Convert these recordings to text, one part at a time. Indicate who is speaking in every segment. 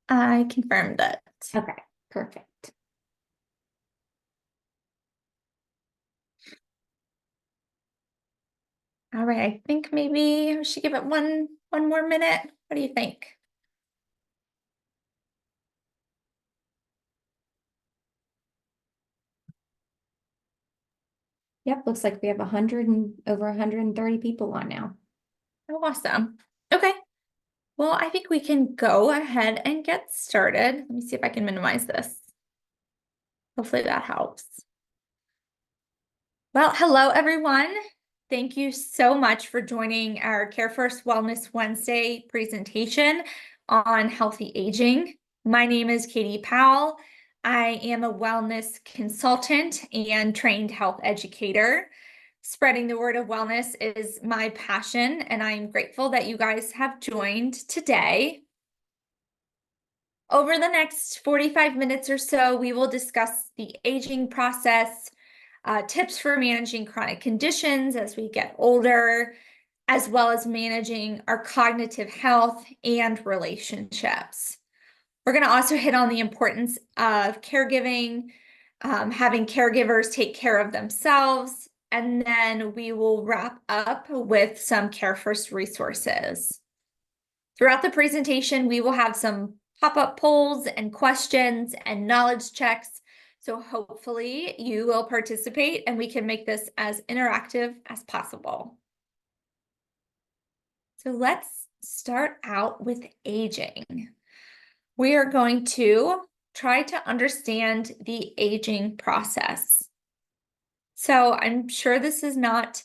Speaker 1: I confirmed it.
Speaker 2: Okay, perfect.
Speaker 1: All right, I think maybe we should give it one more minute. What do you think?
Speaker 2: Yep, looks like we have 100 and over 130 people on now.
Speaker 1: Oh, awesome. Okay. Well, I think we can go ahead and get started. Let me see if I can minimize this. Hopefully that helps. Well, hello, everyone. Thank you so much for joining our Care First Wellness Wednesday presentation on healthy aging. My name is Katie Powell. I am a wellness consultant and trained health educator. Spreading the word of wellness is my passion, and I'm grateful that you guys have joined today. Over the next 45 minutes or so, we will discuss the aging process, tips for managing chronic conditions as we get older, as well as managing our cognitive health and relationships. We're going to also hit on the importance of caregiving, having caregivers take care of themselves, and then we will wrap up with some Care First resources. Throughout the presentation, we will have some pop-up polls and questions and knowledge checks. So hopefully you will participate and we can make this as interactive as possible. So let's start out with aging. We are going to try to understand the aging process. So I'm sure this is not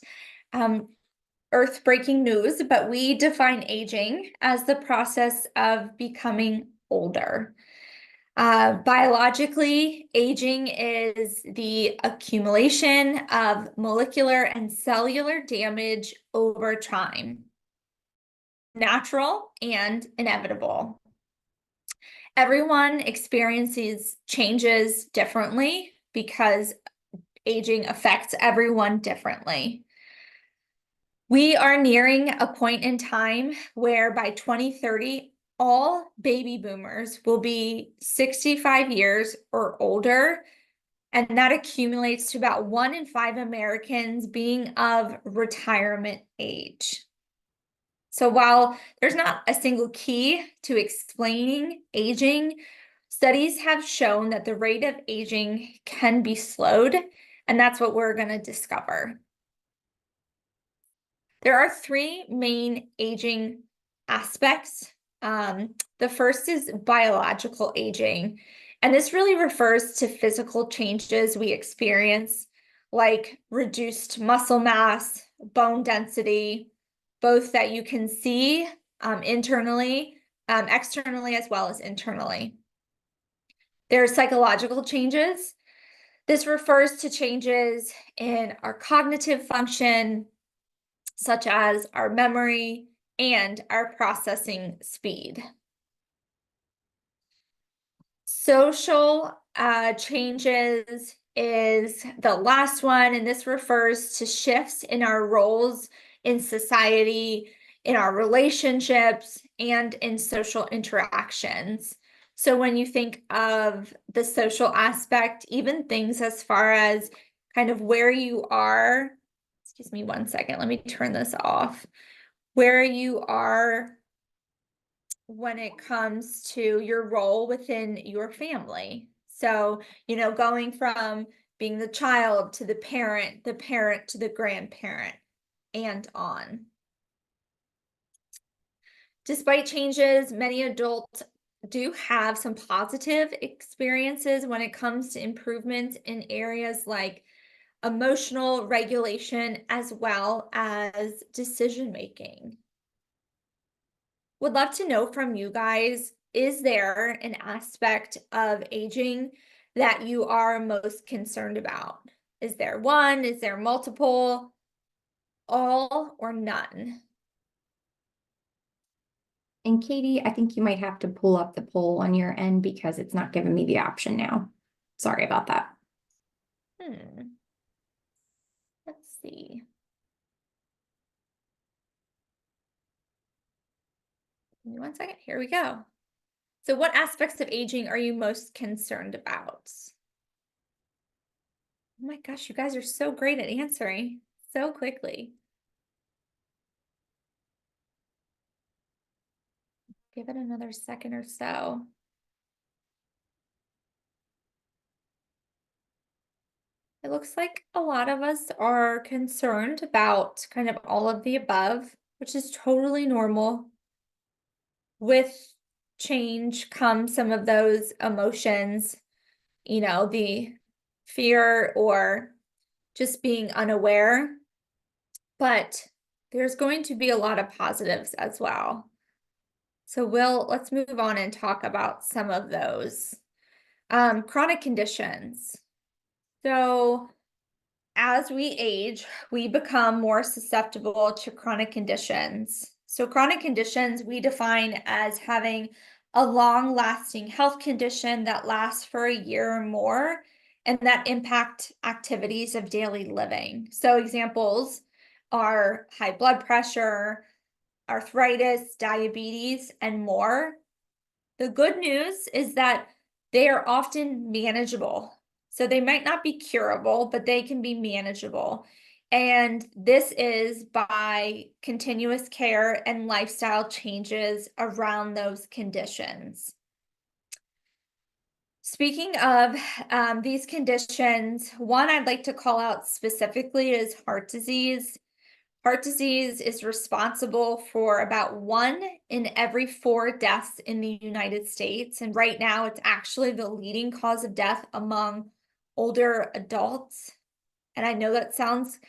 Speaker 1: earth-breaking news, but we define aging as the process of becoming older. Biologically, aging is the accumulation of molecular and cellular damage over time. Natural and inevitable. Everyone experiences changes differently because aging affects everyone differently. We are nearing a point in time where by 2030, all baby boomers will be 65 years or older, and that accumulates to about 1 in 5 Americans being of retirement age. So while there's not a single key to explaining aging, studies have shown that the rate of aging can be slowed, and that's what we're going to discover. There are 3 main aging aspects. The first is biological aging, and this really refers to physical changes we experience, like reduced muscle mass, bone density, both that you can see internally, externally, as well as internally. There are psychological changes. This refers to changes in our cognitive function, such as our memory and our processing speed. Social changes is the last one, and this refers to shifts in our roles in society, in our relationships, and in social interactions. So when you think of the social aspect, even things as far as kind of where you are, excuse me one second, let me turn this off, where you are when it comes to your role within your family. So, going from being the child to the parent to the grandparent, and on. Despite changes, many adults do have some positive experiences when it comes to improvements in areas like emotional regulation as well as decision making. Would love to know from you guys, is there an aspect of aging that you are most concerned about? Is there one? Is there multiple? All or none?
Speaker 2: And Katie, I think you might have to pull up the poll on your end because it's not giving me the option now. Sorry about that.
Speaker 1: Let's see. Give me one second. Here we go. So what aspects of aging are you most concerned about? Oh my gosh, you guys are so great at answering so quickly. Give it another second or so. It looks like a lot of us are concerned about kind of all of the above, which is totally normal. With change come some of those emotions, the fear or just being unaware. But there's going to be a lot of positives as well. So let's move on and talk about some of those. Chronic conditions. So as we age, we become more susceptible to chronic conditions. So chronic conditions we define as having a long-lasting health condition that lasts for a year or more and that impact activities of daily living. So examples are high blood pressure, arthritis, diabetes, and more. The good news is that they are often manageable. So they might not be curable, but they can be manageable. And this is by continuous care and lifestyle changes around those conditions. Speaking of these conditions, one I'd like to call out specifically is heart disease. Heart disease is responsible for about 1 in every 4 deaths in the United States. And right now, it's actually the leading cause of death among older adults. And I know that sounds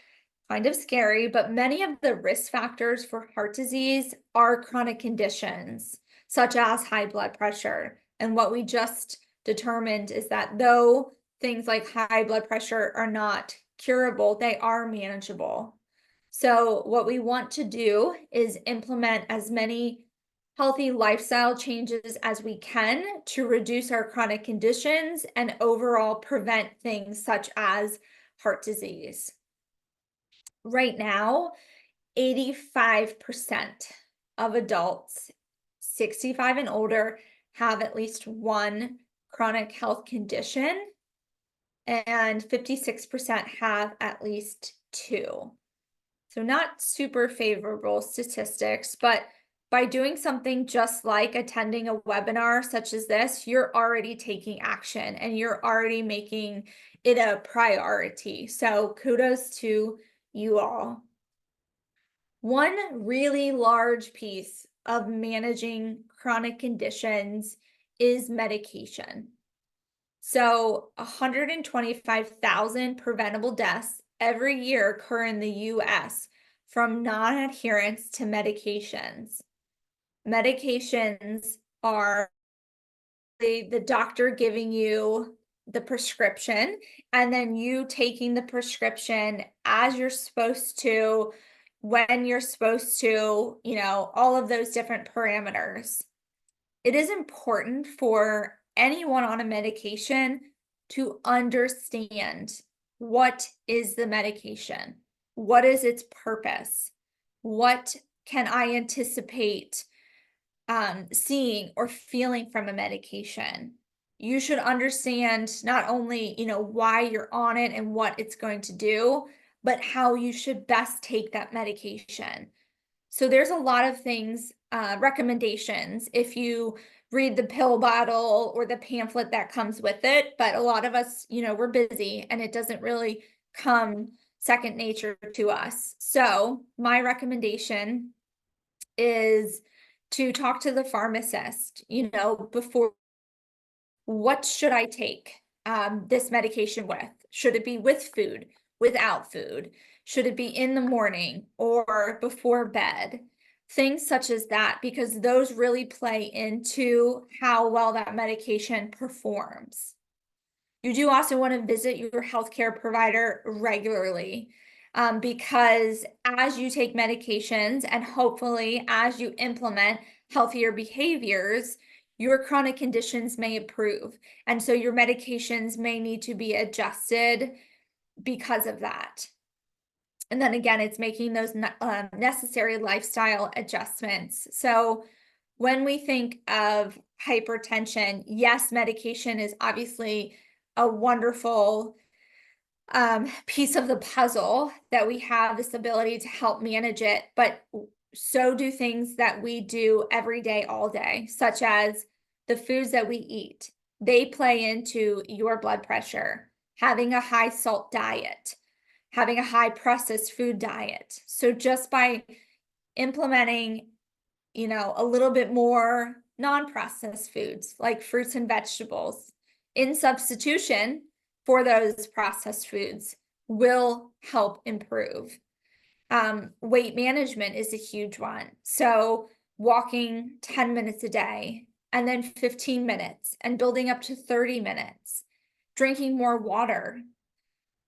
Speaker 1: kind of scary, but many of the risk factors for heart disease are chronic conditions, such as high blood pressure. And what we just determined is that though things like high blood pressure are not curable, they are manageable. So what we want to do is implement as many healthy lifestyle changes as we can to reduce our chronic conditions and overall prevent things such as heart disease. Right now, 85% of adults 65 and older have at least one chronic health condition, and 56% have at least two. So not super favorable statistics, but by doing something just like attending a webinar such as this, you're already taking action and you're already making it a priority. So kudos to you all. One really large piece of managing chronic conditions is medication. So 125,000 preventable deaths every year occur in the US from non-adherence to medications. Medications are the doctor giving you the prescription and then you taking the prescription as you're supposed to, when you're supposed to, all of those different parameters. It is important for anyone on a medication to understand what is the medication, what is its purpose, what can I anticipate seeing or feeling from a medication. You should understand not only, why you're on it and what it's going to do, but how you should best take that medication. So there's a lot of things, recommendations if you read the pill bottle or the pamphlet that comes with it. But a lot of us, we're busy and it doesn't really come second nature to us. So my recommendation is to talk to the pharmacist, before what should I take this medication with? Should it be with food, without food? Should it be in the morning or before bed? Things such as that, because those really play into how well that medication performs. You do also want to visit your healthcare provider regularly, because as you take medications and hopefully as you implement healthier behaviors, your chronic conditions may improve. And so your medications may need to be adjusted because of that. And then again, it's making those necessary lifestyle adjustments. So when we think of hypertension, yes, medication is obviously a wonderful piece of the puzzle that we have this ability to help manage it, but so do things that we do every day, all day, such as the foods that we eat. They play into your blood pressure, having a high salt diet, having a high processed food diet. So just by implementing, a little bit more non-processed foods like fruits and vegetables in substitution for those processed foods will help improve. Weight management is a huge one. So walking 10 minutes a day and then 15 minutes and building up to 30 minutes, drinking more water.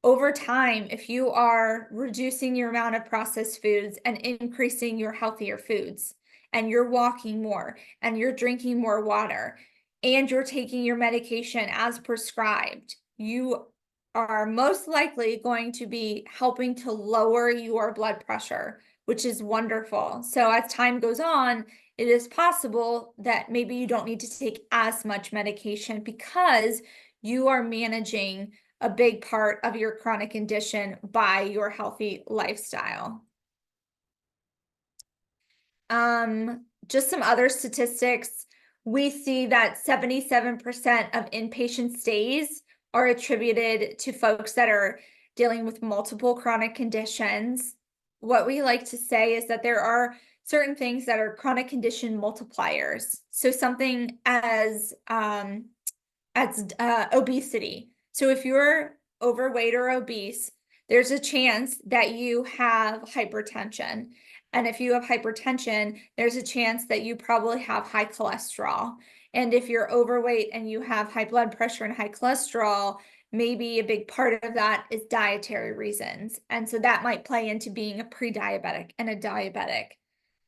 Speaker 1: Over time, if you are reducing your amount of processed foods and increasing your healthier foods, and you're walking more, and you're drinking more water, and you're taking your medication as prescribed, you are most likely going to be helping to lower your blood pressure, which is wonderful. So as time goes on, it is possible that maybe you don't need to take as much medication because you are managing a big part of your chronic condition by your healthy lifestyle. Just some other statistics. We see that 77% of inpatient stays are attributed to folks that are dealing with multiple chronic conditions. What we like to say is that there are certain things that are chronic condition multipliers. So something as obesity. So if you're overweight or obese, there's a chance that you have hypertension. And if you have hypertension, there's a chance that you probably have high cholesterol. And if you're overweight and you have high blood pressure and high cholesterol, maybe a big part of that is dietary reasons. And so that might play into being a pre-diabetic and a diabetic.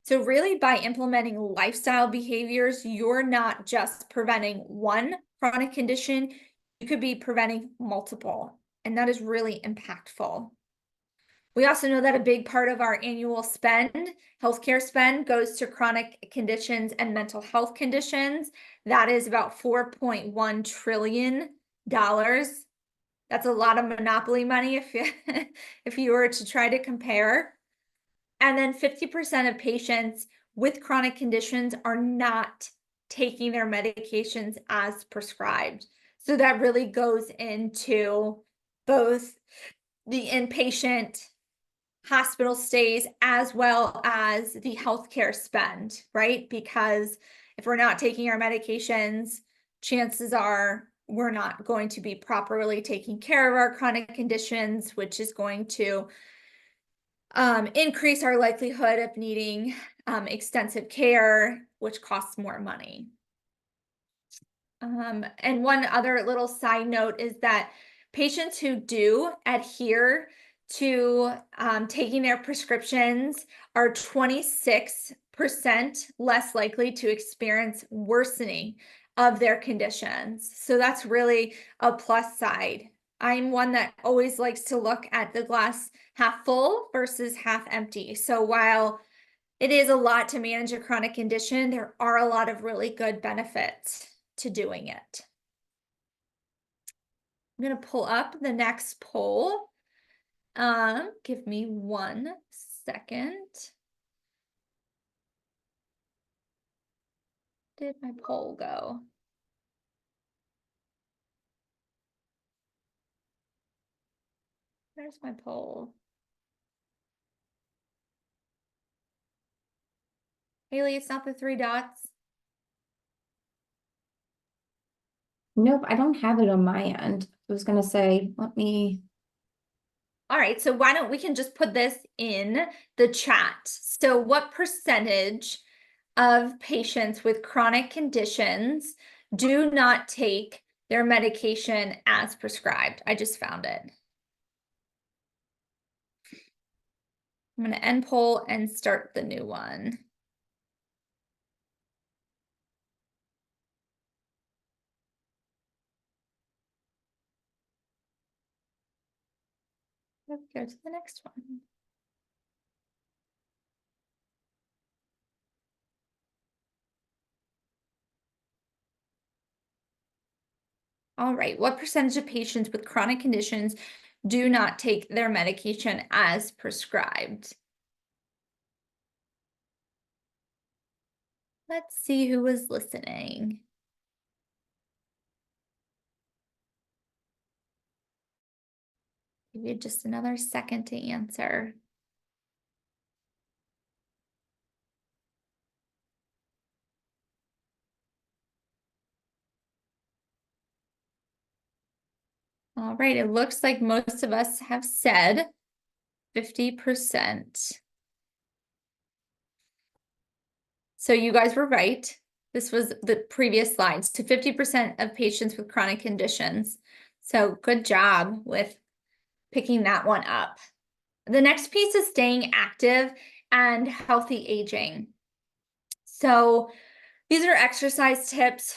Speaker 1: So really by implementing lifestyle behaviors, you're not just preventing one chronic condition, you could be preventing multiple, and that is really impactful. We also know that a big part of our annual spend, healthcare spend, goes to chronic conditions and mental health conditions. That is about $4.1 trillion. That's a lot of monopoly money if you were to try to compare. And then 50% of patients with chronic conditions are not taking their medications as prescribed. So that really goes into both the inpatient hospital stays as well as the healthcare spend, right? Because if we're not taking our medications, chances are we're not going to be properly taking care of our chronic conditions, which is going to increase our likelihood of needing extensive care, which costs more money. And one other little side note is that patients who do adhere to taking their prescriptions are 26% less likely to experience worsening of their conditions. So that's really a plus side. I'm one that always likes to look at the glass half full versus half empty. So while it is a lot to manage a chronic condition, there are a lot of really good benefits to doing it. I'm going to pull up the next poll. Give me 1 second. Did my poll go? Where's my poll? Haley, it's not the 3 dots.
Speaker 2: Nope, I don't have it on my end. I was gonna say, let me.
Speaker 1: All right, so why don't we can just put this in the chat. So what percentage of patients with chronic conditions do not take their medication as prescribed? I just found it. I'm going to end poll and start the new one. Let's go to the next one. All right, what percentage of patients with chronic conditions do not take their medication as prescribed? Let's see who was listening. Give you just another second to answer. All right, it looks like most of us have said 50%. So you guys were right. This was the previous slides to 50% of patients with chronic conditions. So good job with picking that one up. The next piece is staying active and healthy aging. So these are exercise tips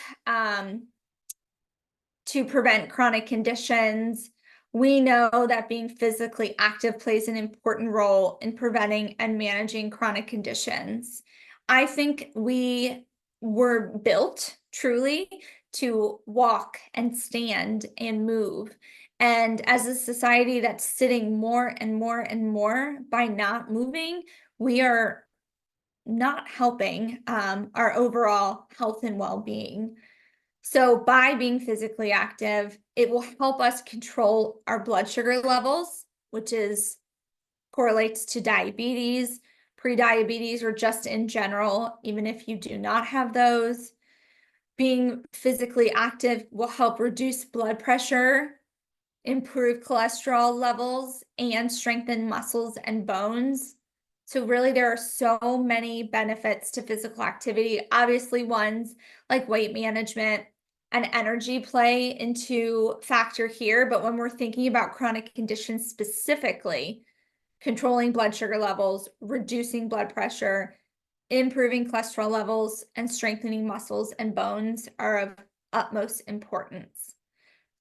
Speaker 1: to prevent chronic conditions. We know that being physically active plays an important role in preventing and managing chronic conditions. I think we were built truly to walk and stand and move. And as a society that's sitting more and more and more by not moving, we are not helping our overall health and well-being. So by being physically active, it will help us control our blood sugar levels, which is correlates to diabetes, pre-diabetes, or just in general, even if you do not have those. Being physically active will help reduce blood pressure, improve cholesterol levels, and strengthen muscles and bones. So really, there are so many benefits to physical activity. Obviously, ones like weight management and energy play into factor here. But when we're thinking about chronic conditions specifically, controlling blood sugar levels, reducing blood pressure, improving cholesterol levels, and strengthening muscles and bones are of utmost importance.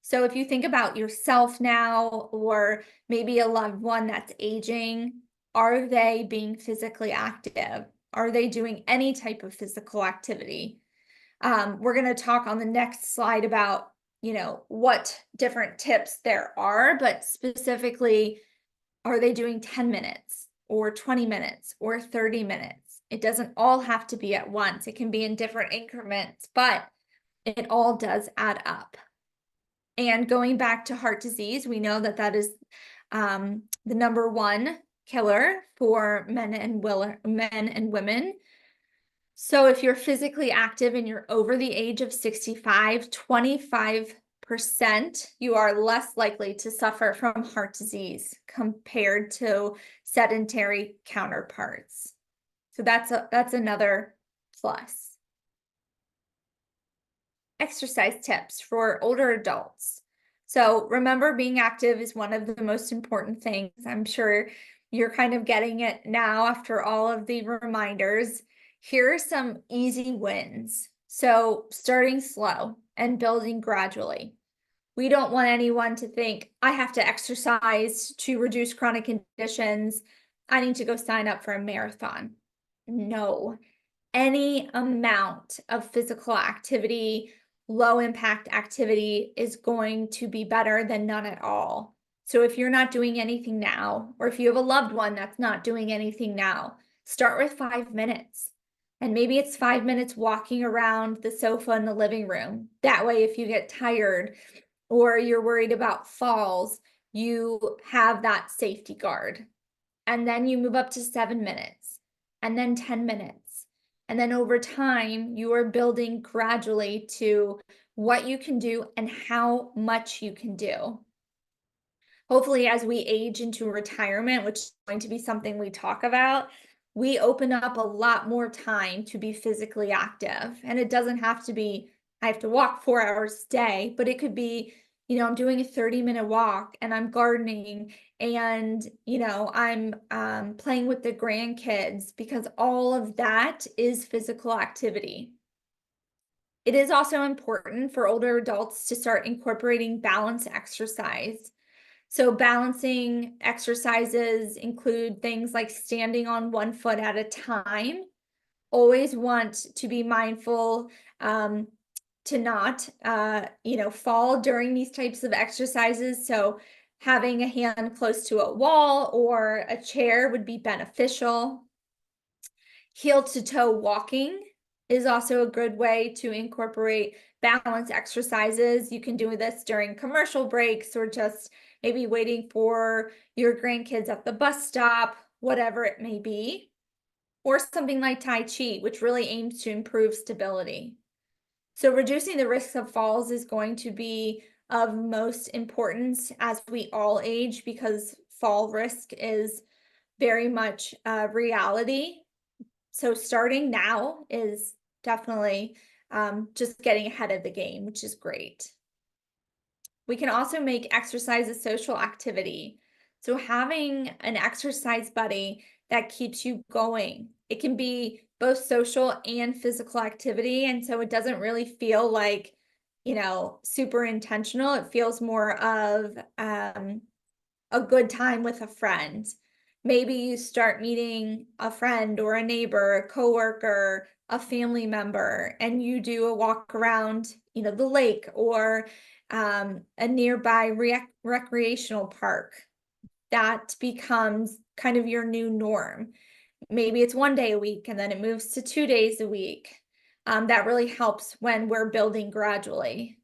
Speaker 1: So if you think about yourself now, or maybe a loved one that's aging, are they being physically active? Are they doing any type of physical activity? We're going to talk on the next slide about, what different tips there are, but specifically, are they doing 10 minutes or 20 minutes or 30 minutes? It doesn't all have to be at once. It can be in different increments, but it all does add up. And going back to heart disease, we know that that is the number one killer for men and women. So if you're physically active and you're over the age of 65, 25%, you are less likely to suffer from heart disease compared to sedentary counterparts. So that's another plus. Exercise tips for older adults. So remember, being active is one of the most important things. I'm sure you're kind of getting it now after all of the reminders. Here are some easy wins. So starting slow and building gradually. We don't want anyone to think, I have to exercise to reduce chronic conditions. I need to go sign up for a marathon. No, any amount of physical activity, low impact activity is going to be better than none at all. So if you're not doing anything now, or if you have a loved one that's not doing anything now, start with 5 minutes. And maybe it's 5 minutes walking around the sofa in the living room. That way, if you get tired or you're worried about falls, you have that safety guard. And then you move up to 7 minutes, and then 10 minutes. And then over time, you are building gradually to what you can do and how much you can do. Hopefully, as we age into retirement, which is going to be something we talk about, we open up a lot more time to be physically active. And it doesn't have to be, I have to walk 4 hours a day, but it could be, I'm doing a 30-minute walk and I'm gardening and, I'm playing with the grandkids, because all of that is physical activity. It is also important for older adults to start incorporating balance exercise. So balancing exercises include things like standing on one foot at a time. Always want to be mindful to not, fall during these types of exercises. So having a hand close to a wall or a chair would be beneficial. Heel to toe walking is also a good way to incorporate balance exercises. You can do this during commercial breaks or just maybe waiting for your grandkids at the bus stop, whatever it may be. Or something like Tai Chi, which really aims to improve stability. So reducing the risk of falls is going to be of most importance as we all age, because fall risk is very much a reality. So starting now is definitely just getting ahead of the game, which is great. We can also make exercise a social activity. So having an exercise buddy that keeps you going. It can be both social and physical activity. And so it doesn't really feel like, super intentional. It feels more of a good time with a friend. Maybe you start meeting a friend or a neighbor, a coworker, a family member, and you do a walk around, the lake or a nearby recreational park. That becomes kind of your new norm. Maybe it's 1 day a week and then it moves to 2 days a week. That really helps when we're building gradually.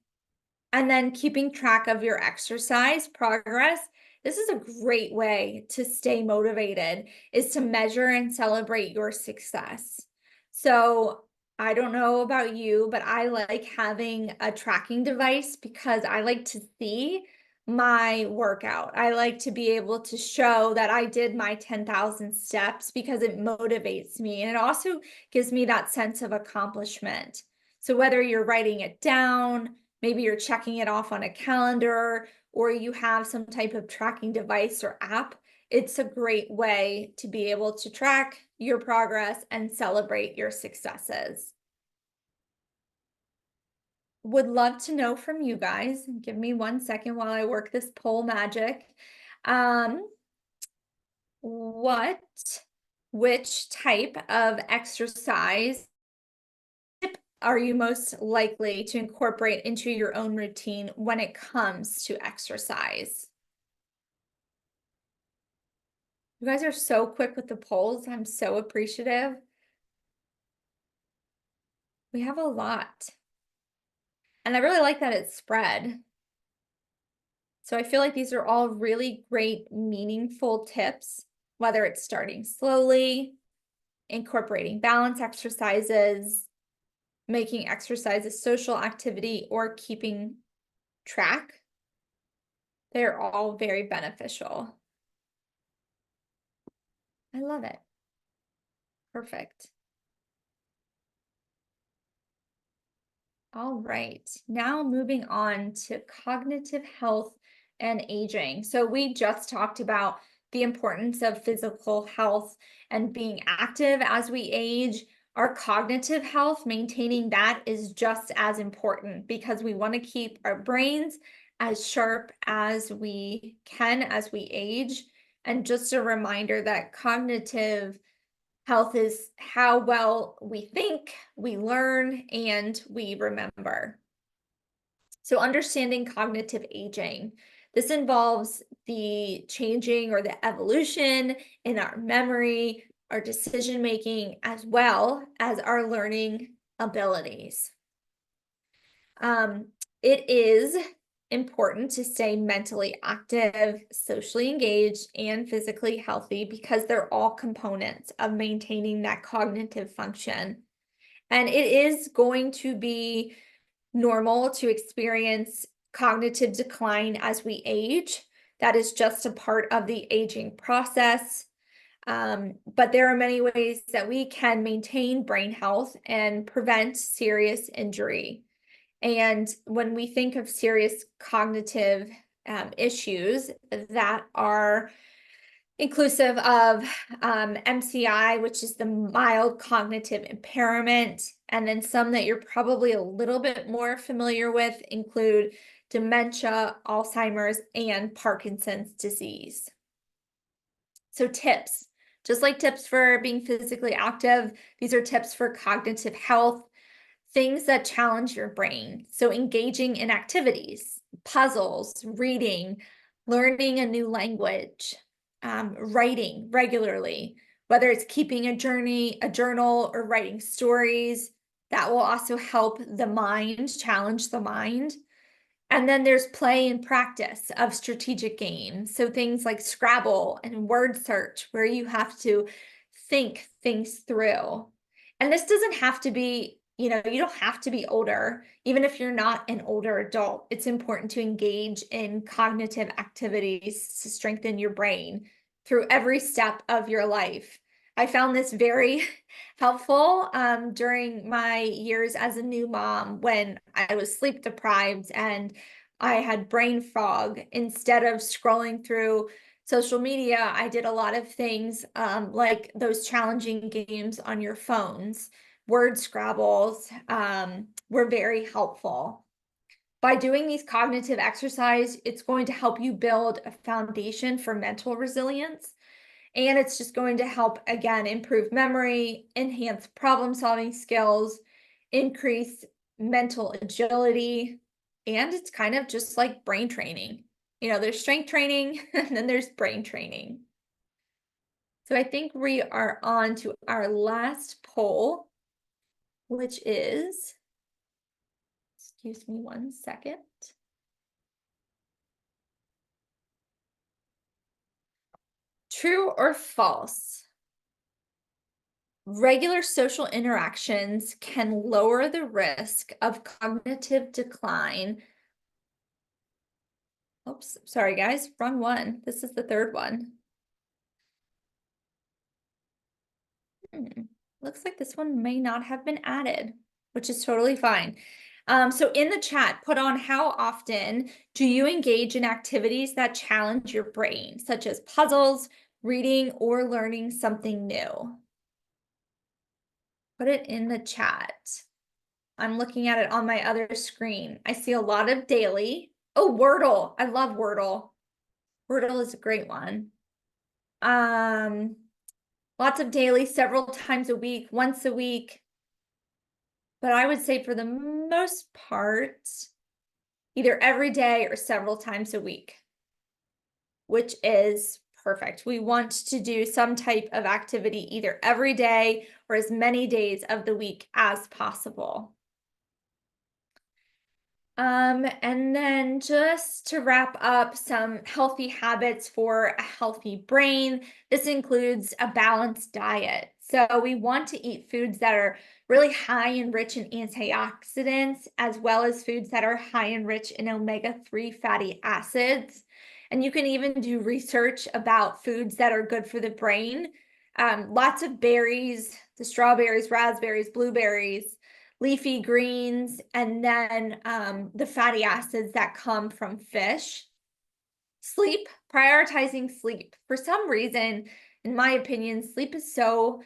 Speaker 1: And then keeping track of your exercise progress. This is a great way to stay motivated, is to measure and celebrate your success. So I don't know about you, but I like having a tracking device because I like to see my workout. I like to be able to show that I did my 10,000 steps because it motivates me. And it also gives me that sense of accomplishment. So whether you're writing it down, maybe you're checking it off on a calendar, or you have some type of tracking device or app, it's a great way to be able to track your progress and celebrate your successes. Would love to know from you guys. Give me 1 second while I work this poll magic. Um, what, which type of exercise are you most likely to incorporate into your own routine when it comes to exercise? You guys are so quick with the polls. I'm so appreciative. We have a lot. And I really like that it's spread. So I feel like these are all really great, meaningful tips, whether it's starting slowly, incorporating balance exercises, making exercise a social activity, or keeping track. They're all very beneficial. I love it. Perfect. All right, now moving on to cognitive health and aging. So we just talked about the importance of physical health and being active as we age. Our cognitive health, maintaining that is just as important because we want to keep our brains as sharp as we can as we age. And just a reminder that cognitive health is how well we think, we learn, and we remember. So understanding cognitive aging. This involves the changing or the evolution in our memory, our decision making, as well as our learning abilities. It is important to stay mentally active, socially engaged, and physically healthy because they're all components of maintaining that cognitive function. And it is going to be normal to experience cognitive decline as we age. That is just a part of the aging process. But there are many ways that we can maintain brain health and prevent serious injury. And when we think of serious cognitive issues that are inclusive of MCI, which is the mild cognitive impairment, and then some that you're probably a little bit more familiar with include dementia, Alzheimer's, and Parkinson's disease. So tips, just like tips for being physically active, these are tips for cognitive health. things that challenge your brain. So engaging in activities, puzzles, reading, learning a new language, writing regularly, whether it's keeping a journal, or writing stories, that will also help the mind, challenge the mind. And then there's play and practice of strategic games. So things like Scrabble and word search, where you have to think things through. And this doesn't have to be, you don't have to be older. Even if you're not an older adult, it's important to engage in cognitive activities to strengthen your brain through every step of your life. I found this very helpful during my years as a new mom, when I was sleep deprived and I had brain fog. Instead of scrolling through social media, I did a lot of things like those challenging games on your phones. Word Scrabbles were very helpful. By doing these cognitive exercise, it's going to help you build a foundation for mental resilience. And it's just going to help, again, improve memory, enhance problem-solving skills, increase mental agility, and it's kind of just like brain training. There's strength training and then there's brain training. So I think we are on to our last poll, which is, excuse me one second. True or false? Regular social interactions can lower the risk of cognitive decline. Oops, sorry guys, wrong one. This is the third one. Looks like this one may not have been added, which is totally fine. So in the chat, put on how often do you engage in activities that challenge your brain, such as puzzles, reading, or learning something new? Put it in the chat. I'm looking at it on my other screen. I see a lot of daily. Oh, Wordle. I love Wordle. Wordle is a great one. Lots of daily, several times a week, once a week. But I would say for the most part, either every day or several times a week, which is perfect. We want to do some type of activity either every day or as many days of the week as possible. And then just to wrap up, some healthy habits for a healthy brain. This includes a balanced diet. So we want to eat foods that are really high and rich in antioxidants, as well as foods that are high and rich in omega-3 fatty acids. And you can even do research about foods that are good for the brain. Lots of berries, the strawberries, raspberries, blueberries, leafy greens, and then the fatty acids that come from fish. Sleep, prioritizing sleep. For some reason, in my opinion, sleep is so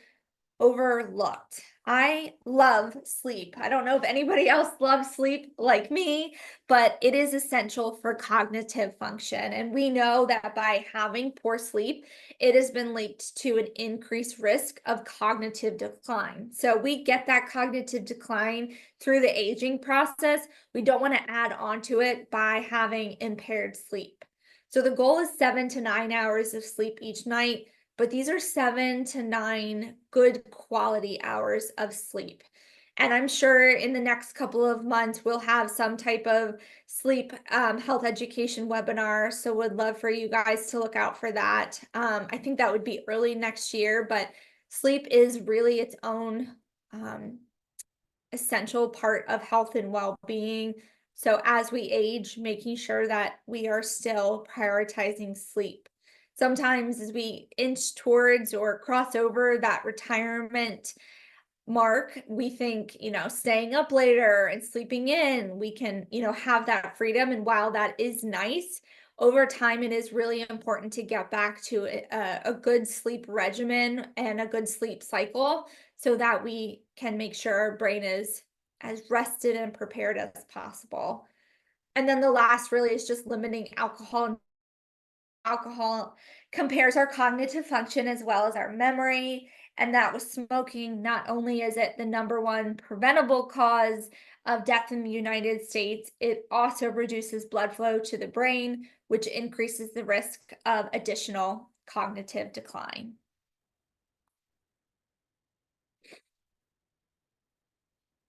Speaker 1: overlooked. I love sleep. I don't know if anybody else loves sleep like me, but it is essential for cognitive function. And we know that by having poor sleep, it has been linked to an increased risk of cognitive decline. So we get that cognitive decline through the aging process. We don't want to add on to it by having impaired sleep. So the goal is 7 to 9 hours of sleep each night, but these are 7 to 9 good quality hours of sleep. And I'm sure in the next couple of months, we'll have some type of sleep health education webinar. So would love for you guys to look out for that. I think that would be early next year, but sleep is really its own essential part of health and well-being. So as we age, making sure that we are still prioritizing sleep. Sometimes as we inch towards or cross over that retirement mark, we think, staying up later and sleeping in, we can, have that freedom. And while that is nice, over time, it is really important to get back to a good sleep regimen and a good sleep cycle so that we can make sure our brain is as rested and prepared as possible. And then the last really is just limiting alcohol. Alcohol compares our cognitive function as well as our memory and that with smoking, not only is it the #1 preventable cause of death in the United States, it also reduces blood flow to the brain, which increases the risk of additional cognitive decline.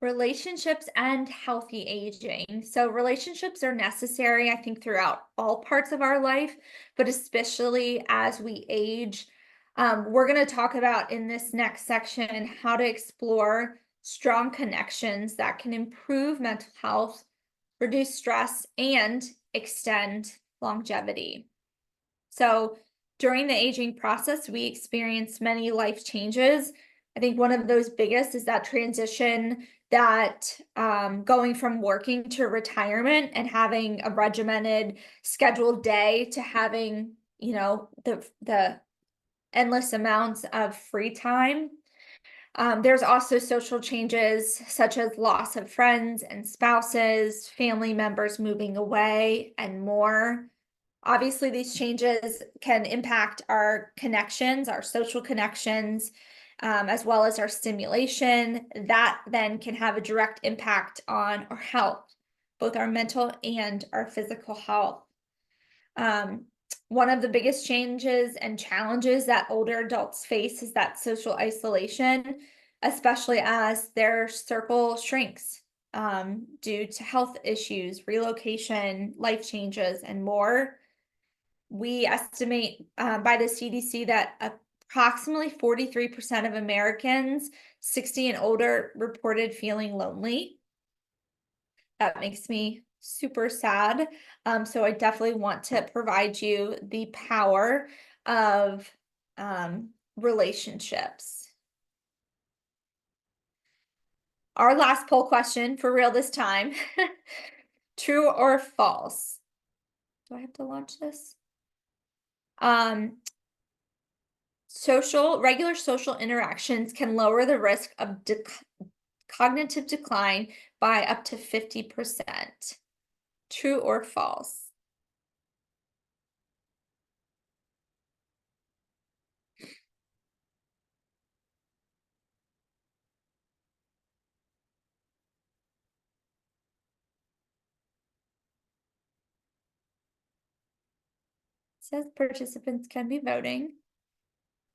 Speaker 1: Relationships and healthy aging. So, relationships are necessary, I think, throughout all parts of our life, but especially as we age. We're going to talk about in this next section how to explore strong connections that can improve mental health, reduce stress, and extend longevity. So, during the aging process, we experience many life changes. I think one of those biggest is that transition that going from working to retirement and having a regimented scheduled day to having, the endless amounts of free time. There's also social changes such as loss of friends and spouses, family members moving away, and more. Obviously, these changes can impact our connections, our social connections, as well as our stimulation. That then can have a direct impact on our health, both our mental and our physical health. Um, One of the biggest changes and challenges that older adults face is that social isolation, especially as their circle shrinks due to health issues, relocation, life changes, and more. We estimate by the CDC that approximately 43% of Americans 60 and older reported feeling lonely. That makes me super sad. So I definitely want to provide you the power of relationships. Our last poll question for real this time. True or false? Do I have to launch this? Regular social interactions can lower the risk of cognitive decline by up to 50%. True or false? Says participants can be voting.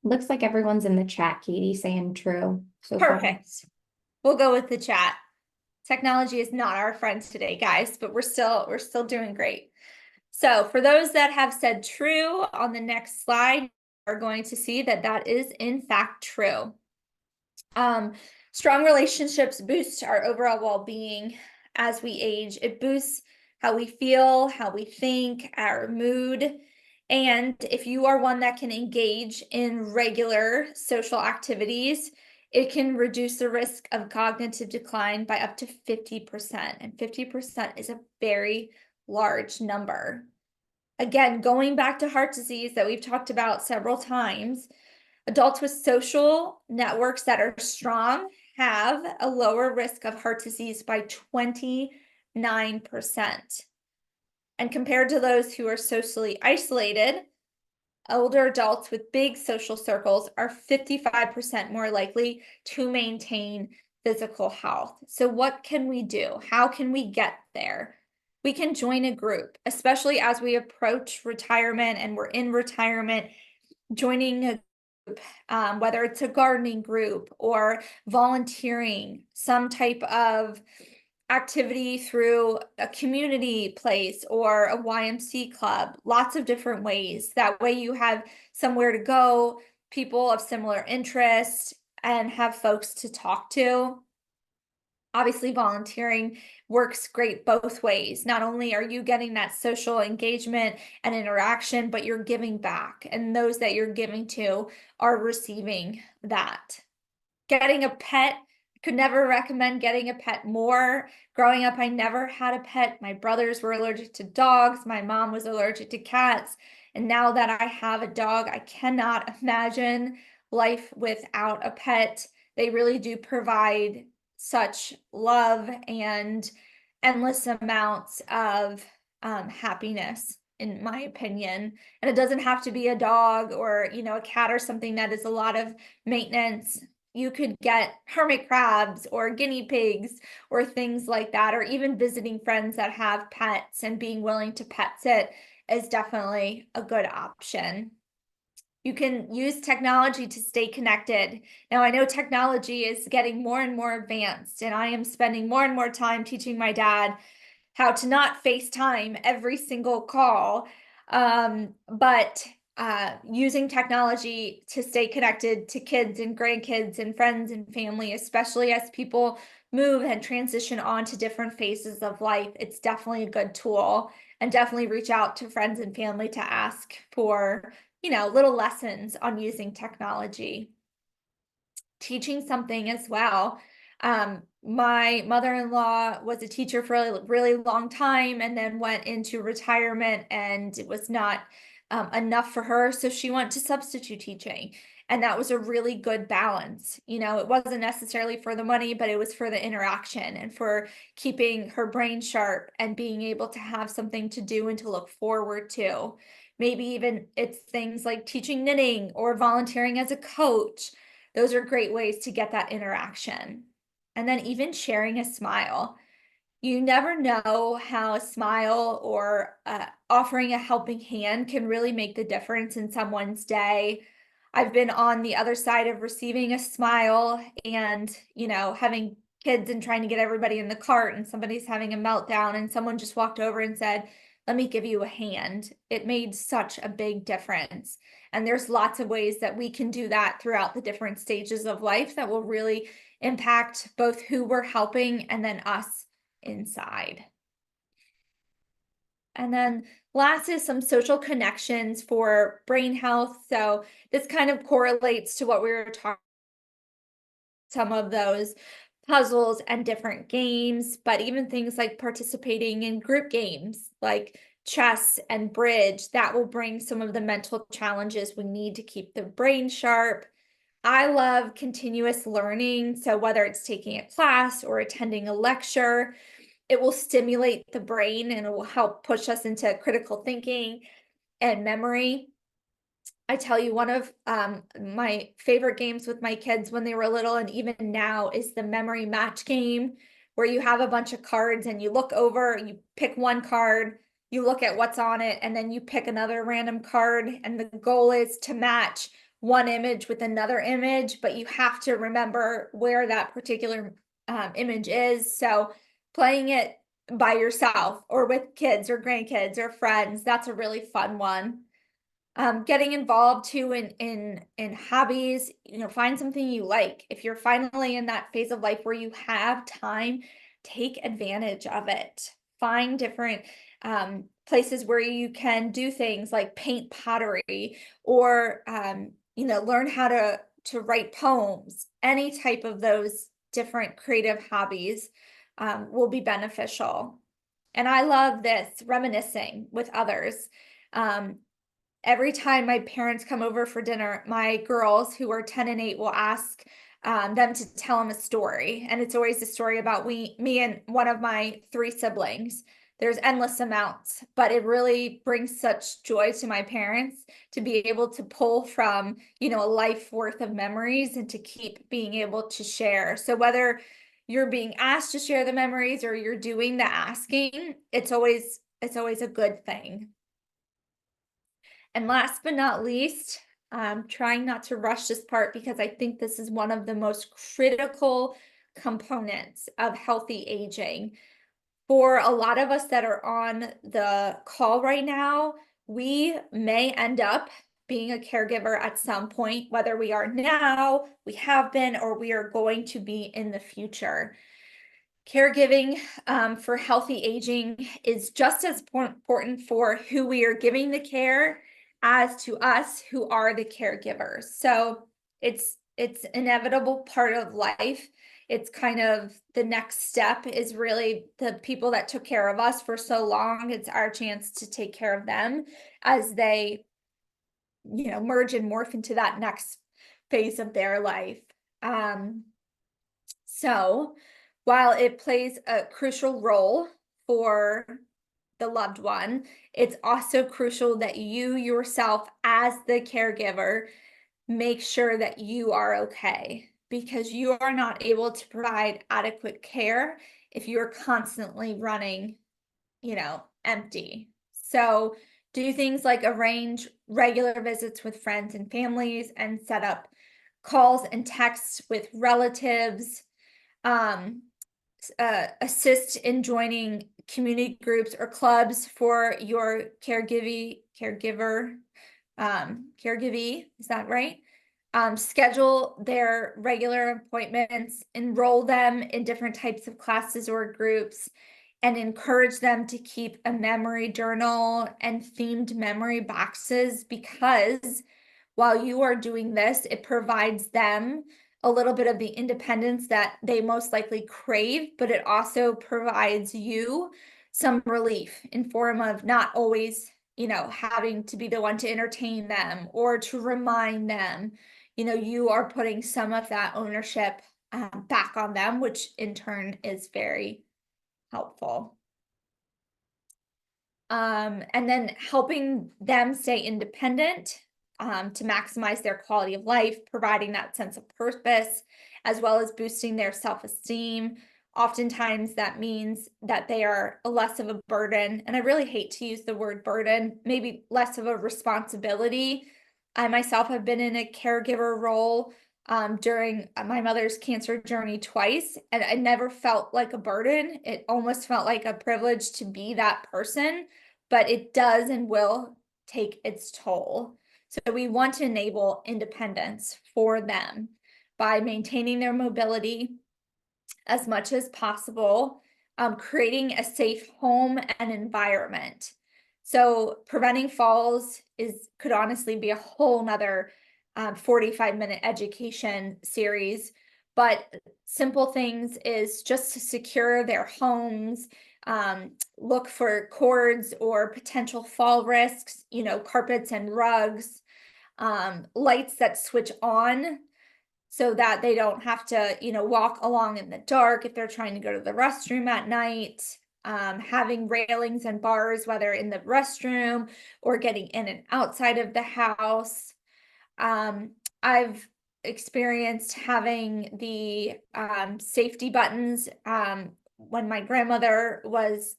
Speaker 2: Looks like everyone's in the chat, Katie, saying true so far.
Speaker 1: Perfect. We'll go with the chat. Technology is not our friend today, guys, but we're still doing great. So for those that have said true on the next slide, are going to see that that is in fact true. Strong relationships boost our overall well-being as we age. It boosts how we feel, how we think, our mood. And if you are one that can engage in regular social activities, it can reduce the risk of cognitive decline by up to 50%. And 50% is a very large number. Again, going back to heart disease that we've talked about several times, adults with social networks that are strong have a lower risk of heart disease by 29%. And compared to those who are socially isolated, older adults with big social circles are 55% more likely to maintain physical health. So, what can we do? How can we get there? We can join a group, especially as we approach retirement and we're in retirement, joining a group, whether it's a gardening group or volunteering, some type of activity through a community place or a YMC club, lots of different ways. That way you have somewhere to go, people of similar interests, and have folks to talk to. Obviously, volunteering works great both ways. Not only are you getting that social engagement and interaction, but you're giving back, and those that you're giving to are receiving that. Getting a pet, could never recommend getting a pet more. Growing up, I never had a pet. My brothers were allergic to dogs. My mom was allergic to cats. And now that I have a dog, I cannot imagine life without a pet. They really do provide such love and endless amounts of happiness. in my opinion. And it doesn't have to be a dog or, a cat or something that is a lot of maintenance. You could get hermit crabs or guinea pigs or things like that, or even visiting friends that have pets and being willing to pet sit is definitely a good option. You can use technology to stay connected. Now, I know technology is getting more and more advanced, and I am spending more and more time teaching my dad how to not FaceTime every single call. But using technology to stay connected to kids and grandkids and friends and family, especially as people move and transition on to different phases of life, it's definitely a good tool. And definitely reach out to friends and family to ask for, little lessons on using technology. Teaching something as well. My mother-in-law was a teacher for a really long time and then went into retirement, and it was not enough for her. So she went to substitute teaching. And that was a really good balance. It wasn't necessarily for the money, but it was for the interaction and for keeping her brain sharp and being able to have something to do and to look forward to. Maybe even it's things like teaching knitting or volunteering as a coach. Those are great ways to get that interaction. And then even sharing a smile. You never know how a smile or offering a helping hand can really make the difference in someone's day. I've been on the other side of receiving a smile and, having kids and trying to get everybody in the cart, and somebody's having a meltdown and someone just walked over and said, "Let me give you a hand." It made such a big difference. And there's lots of ways that we can do that throughout the different stages of life that will really impact both who we're helping and then us inside. And then last is some social connections for brain health. So this kind of correlates to what we were talking, some of those puzzles and different games, but even things like participating in group games like chess and bridge, that will bring some of the mental challenges we need to keep the brain sharp. I love continuous learning. So whether it's taking a class or attending a lecture, it will stimulate the brain and it will help push us into critical thinking and memory. I tell you, one of my favorite games with my kids when they were little and even now is the memory match game, where you have a bunch of cards and you look over, you pick one card, you look at what's on it, and then you pick another random card. And the goal is to match one image with another image, but you have to remember where that particular image is. So playing it by yourself or with kids or grandkids or friends, that's a really fun one. Getting involved too in hobbies, find something you like. If you're finally in that phase of life where you have time, take advantage of it. Find different places where you can do things like paint pottery or learn how to write poems. Any type of those different creative hobbies will be beneficial. And I love this, reminiscing with others. Um, Every time my parents come over for dinner, my girls who are 10 and 8 will ask them to tell them a story. And it's always a story about me and one of my three siblings. There's endless amounts, but it really brings such joy to my parents to be able to pull from, a life worth of memories and to keep being able to share. So whether you're being asked to share the memories or you're doing the asking, it's always a good thing. And last but not least, trying not to rush this part because I think this is one of the most critical components of healthy aging. For a lot of us that are on the call right now, we may end up being a caregiver at some point, whether we are now, we have been, or we are going to be in the future. Caregiving for healthy aging is just as important for who we are giving the care as to us who are the caregivers. So it's inevitable part of life. It's kind of the next step is really the people that took care of us for so long. It's our chance to take care of them as they, merge and morph into that next phase of their life. So while it plays a crucial role for the loved one, it's also crucial that you yourself, as the caregiver, make sure that you are okay, because you are not able to provide adequate care if you're constantly running, empty. So do things like arrange regular visits with friends and families and set up calls and texts with relatives. Um, assist in joining community groups or clubs for your caregivee, is that right? Schedule their regular appointments, enroll them in different types of classes or groups, and encourage them to keep a memory journal and themed memory boxes, because while you are doing this, it provides them a little bit of the independence that they most likely crave, but it also provides you some relief in form of not always, having to be the one to entertain them or to remind them. You are putting some of that ownership back on them, which in turn is very helpful. And then helping them stay independent, to maximize their quality of life, providing that sense of purpose, as well as boosting their self-esteem. Oftentimes that means that they are less of a burden. And I really hate to use the word burden, maybe less of a responsibility. I myself have been in a caregiver role during my mother's cancer journey twice, and I never felt like a burden. It almost felt like a privilege to be that person, but it does and will take its toll. So we want to enable independence for them by maintaining their mobility as much as possible, creating a safe home and environment. So preventing falls could honestly be a whole nother 45-minute education series, but simple things is just to secure their homes, look for cords or potential fall risks, carpets and rugs, lights that switch on so that they don't have to, walk along in the dark if they're trying to go to the restroom at night. Having railings and bars, whether in the restroom or getting in and outside of the house. I've experienced having the safety buttons when my grandmother was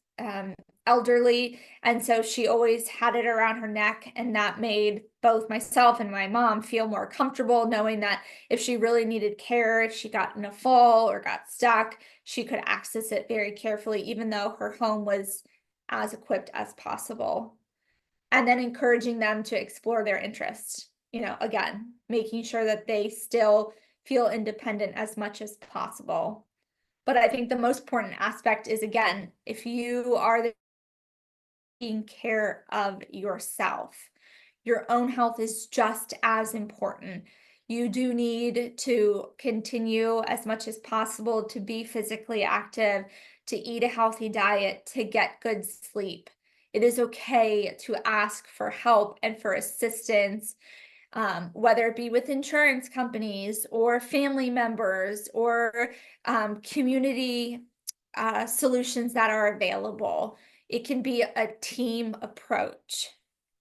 Speaker 1: elderly, and so she always had it around her neck, and that made both myself and my mom feel more comfortable knowing that if she really needed care, if she got in a fall or got stuck, she could access it very carefully, even though her home was as equipped as possible. And then encouraging them to explore their interests, again, making sure that they still feel independent as much as possible. But I think the most important aspect is, again, if you are taking care of yourself, your own health is just as important. You do need to continue as much as possible to be physically active, to eat a healthy diet, to get good sleep. It is okay to ask for help and for assistance, whether it be with insurance companies or family members or community solutions that are available. It can be a team approach.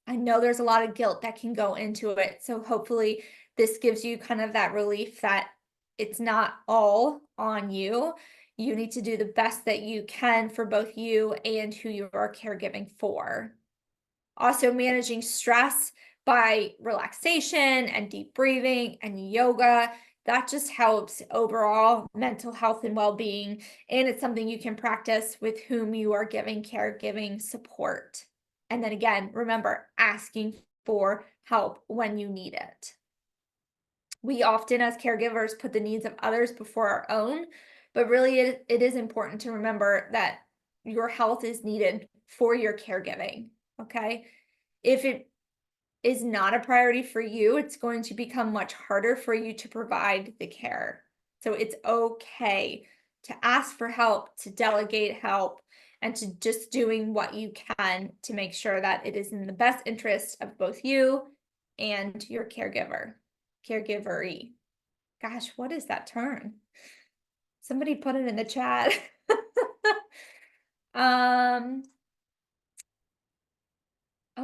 Speaker 1: I know there's a lot of guilt that can go into it. So hopefully this gives you kind of that relief that it's not all on you. You need to do the best that you can for both you and who you are caregiving for. Also managing stress by relaxation and deep breathing and yoga. That just helps overall mental health and well-being. And it's something you can practice with whom you are giving caregiving support. And then again, remember asking for help when you need it. We often, as caregivers, put the needs of others before our own, but really it is important to remember that your health is needed for your caregiving, okay? If it is not a priority for you, it's going to become much harder for you to provide the care. So it's okay to ask for help, to delegate help, and to just doing what you can to make sure that it is in the best interest of both you and your caregiveree. Gosh, what is that term? Somebody put it in the chat.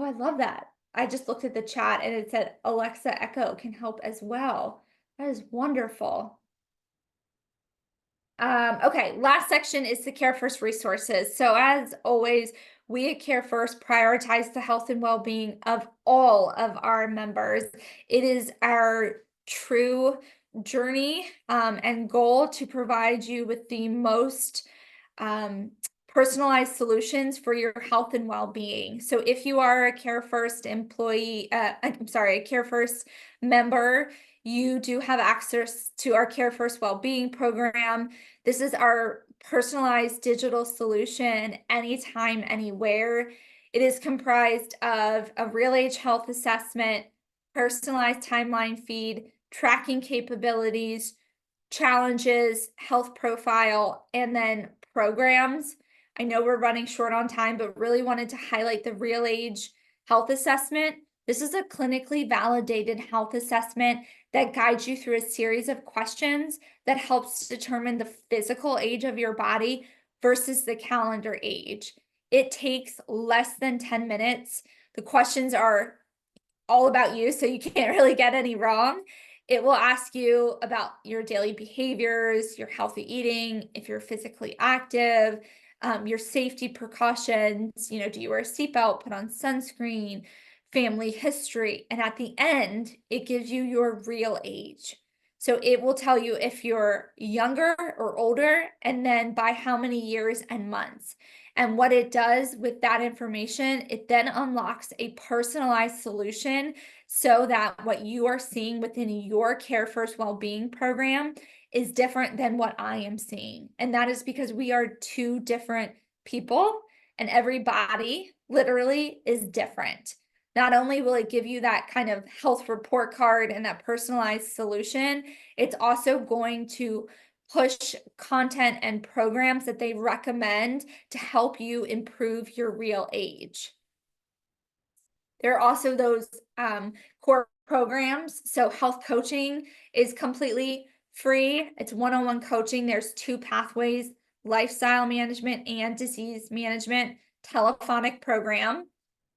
Speaker 1: I love that. I just looked at the chat and it said Alexa Echo can help as well. That is wonderful. Okay, last section is the Care First resources. So as always, we at Care First prioritize the health and well-being of all of our members. It is our true journey and goal to provide you with the most personalized solutions for your health and well-being. So if you are a Care First employee, I'm sorry, a Care First member, you do have access to our Care First Wellbeing program. This is our personalized digital solution anytime, anywhere. It is comprised of a real age health assessment, personalized timeline feed, tracking capabilities, challenges, health profile, and then programs. I know we're running short on time, but really wanted to highlight the real age health assessment. This is a clinically validated health assessment that guides you through a series of questions that helps determine the physical age of your body versus the calendar age. It takes less than 10 minutes. The questions are all about you, so you can't really get any wrong. It will ask you about your daily behaviors, your healthy eating, if you're physically active, your safety precautions, do you wear a seatbelt, put on sunscreen, family history, and at the end, it gives you your real age. So it will tell you if you're younger or older, and then by how many years and months. And what it does with that information, it then unlocks a personalized solution so that what you are seeing within your Care First Wellbeing program is different than what I am seeing. And that is because we are two different people, and every body literally is different. Not only will it give you that kind of health report card and that personalized solution, it's also going to push content and programs that they recommend to help you improve your real age. There are also those core programs. So health coaching is completely free. It's one-on-one coaching. There's 2 pathways: lifestyle management and disease management telephonic program.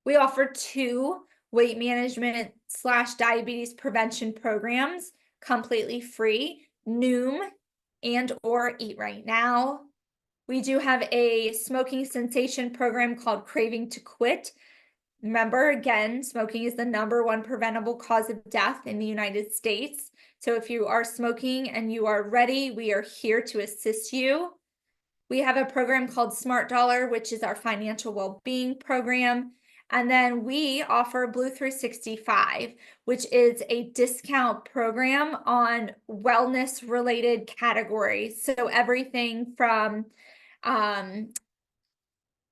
Speaker 1: We offer 2 weight management / diabetes prevention programs completely free: Noom and/or Eat Right Now. We do have a smoking cessation program called Craving to Quit. Remember, again, smoking is the #1 preventable cause of death in the United States. So if you are smoking and you are ready, we are here to assist you. We have a program called Smart Dollar, which is our financial well-being program. And then we offer Blue 365, which is a discount program on wellness related categories. So everything from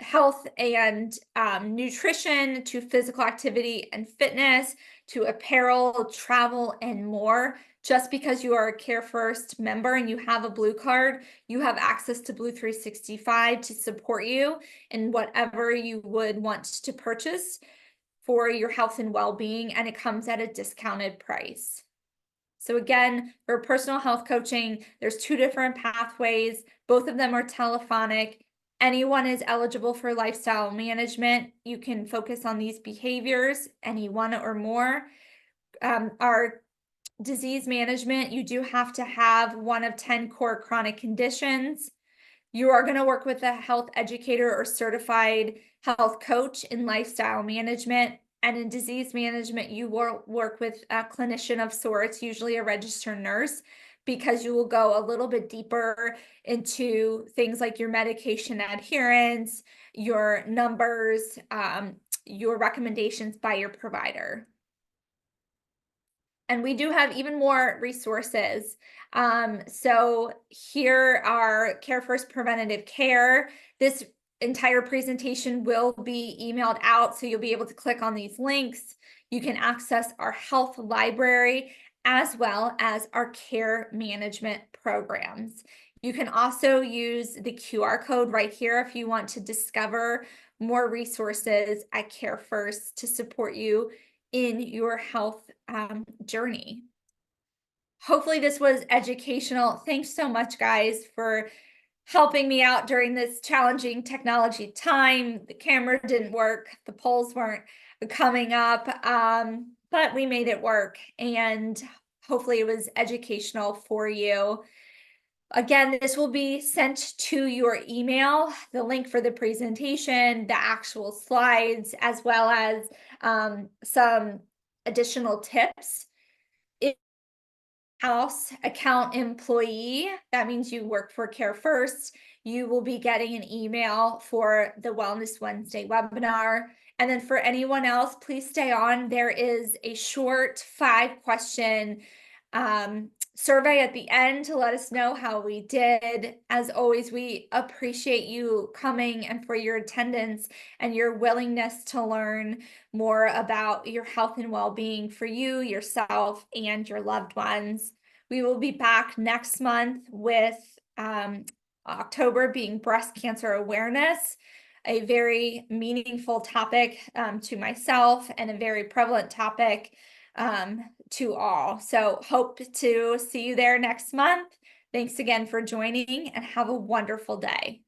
Speaker 1: health and nutrition to physical activity and fitness to apparel, travel, and more. Just because you are a Care First member and you have a Blue card, you have access to Blue 365 to support you in whatever you would want to purchase for your health and well-being, and it comes at a discounted price. So again, for personal health coaching, there's 2 different pathways. Both of them are telephonic. Anyone is eligible for lifestyle management. You can focus on these behaviors, any one or more. Our disease management, you do have to have one of 10 core chronic conditions. You are going to work with a health educator or certified health coach in lifestyle management. And in disease management, you will work with a clinician of sorts, usually a registered nurse, because you will go a little bit deeper into things like your medication adherence, your numbers, your recommendations by your provider. And we do have even more resources. So here are Care First Preventative Care. This entire presentation will be emailed out, so you'll be able to click on these links. You can access our health library as well as our care management programs. You can also use the QR code right here if you want to discover more resources at Care First to support you in your health journey. Hopefully this was educational. Thanks so much, guys, for helping me out during this challenging technology time. The camera didn't work, the polls weren't coming up, but we made it work, and hopefully it was educational for you. Again, this will be sent to your email, the link for the presentation, the actual slides, as well as some additional tips. House account employee, that means you work for Care First, you will be getting an email for the Wellness Wednesday webinar. And then for anyone else, please stay on. There is a short 5-question survey at the end to let us know how we did. As always, we appreciate you coming and for your attendance and your willingness to learn more about your health and well-being for you, yourself, and your loved ones. We will be back next month with October being Breast Cancer Awareness, a very meaningful topic to myself and a very prevalent topic to all. So hope to see you there next month. Thanks again for joining, and have a wonderful day.